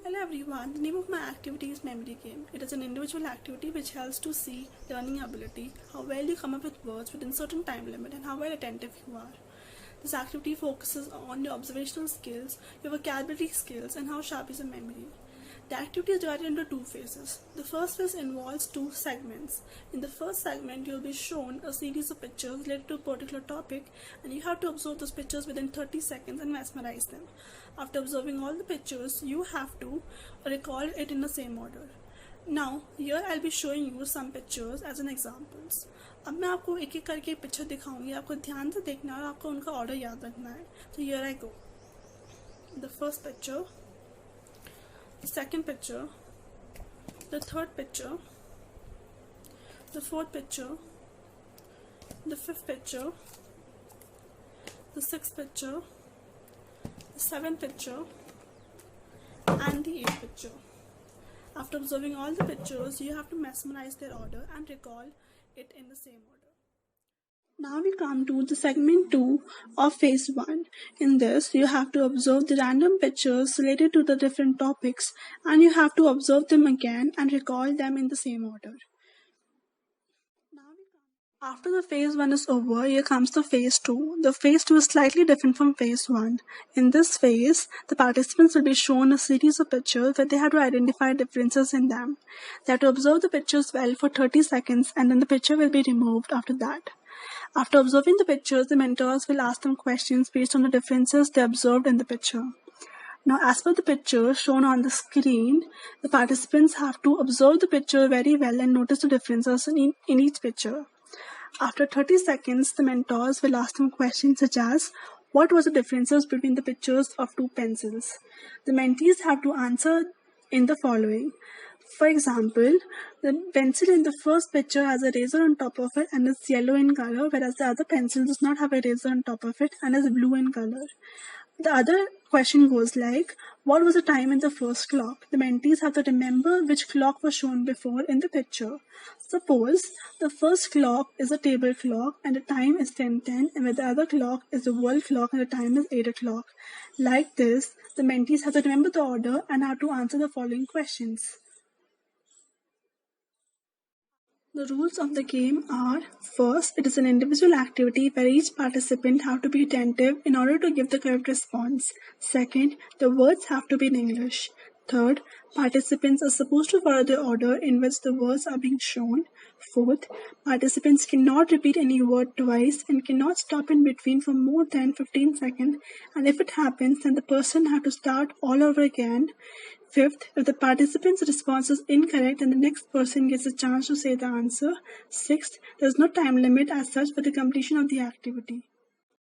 Hello everyone, the name of my activity is Memory Game. It is an individual activity which helps to see learning ability, how well you come up with words within certain time limit and how well attentive you are. This activity focuses on your observational skills, your vocabulary skills and how sharp is your memory. The activity is divided into two phases. The first phase involves two segments. In the first segment, you will be shown a series of pictures related to a particular topic and you have to observe those pictures within 30 seconds and mesmerize them. After observing all the pictures, you have to recall it in the same order. Now, here I'll be showing you some pictures as an examples. अब मैं आपको एक एक करके picture दिखाऊंगी, आपको ध्यान से देखना है और आपको उनका ऑर्डर याद रखना है. So here I go. The first picture, the second picture, the third picture, the fourth picture, the fifth picture, the sixth picture, the seventh picture, and the eighth picture. After observing all the pictures, you have to mesmerize their order and recall it in the same order. Now we come to the segment 2 of phase 1. In this, you have to observe the random pictures related to the different topics and you have to observe them again and recall them in the same order. After the phase 1 is over, here comes the phase 2. The phase 2 is slightly different from phase 1. In this phase, the participants will be shown a series of pictures where they have to identify differences in them. They have to observe the pictures well for 30 seconds and then the picture will be removed after that. After observing the pictures, the mentors will ask them questions based on the differences they observed in the picture. Now, as per the picture shown on the screen, the participants have to observe the picture very well and notice the differences in each picture. After 30 seconds, the mentors will ask them questions such as, what was the differences between the pictures of two pencils? The mentees have to answer in the following. For example, the pencil in the first picture has a razor on top of it and is yellow in color, whereas the other pencil does not have a razor on top of it and is blue in color. The other question goes like, what was the time in the first clock? The mentees have to remember which clock was shown before in the picture. Suppose the first clock is a table clock and the time is 10:10 and the other clock is the world clock and the time is 8 o'clock. Like this, the mentees have to remember the order and have to answer the following questions. The rules of the game are, first, it is an individual activity where each participant have to be attentive in order to give the correct response. Second, the words have to be in English. Third, participants are supposed to follow the order in which the words are being shown. Fourth, participants cannot repeat any word twice and cannot stop in between for more than 15 seconds, and if it happens, then the person has to start all over again. Fifth, if the participant's response is incorrect, then the next person gets a chance to say the answer. Sixth, there is no time limit as such for the completion of the activity.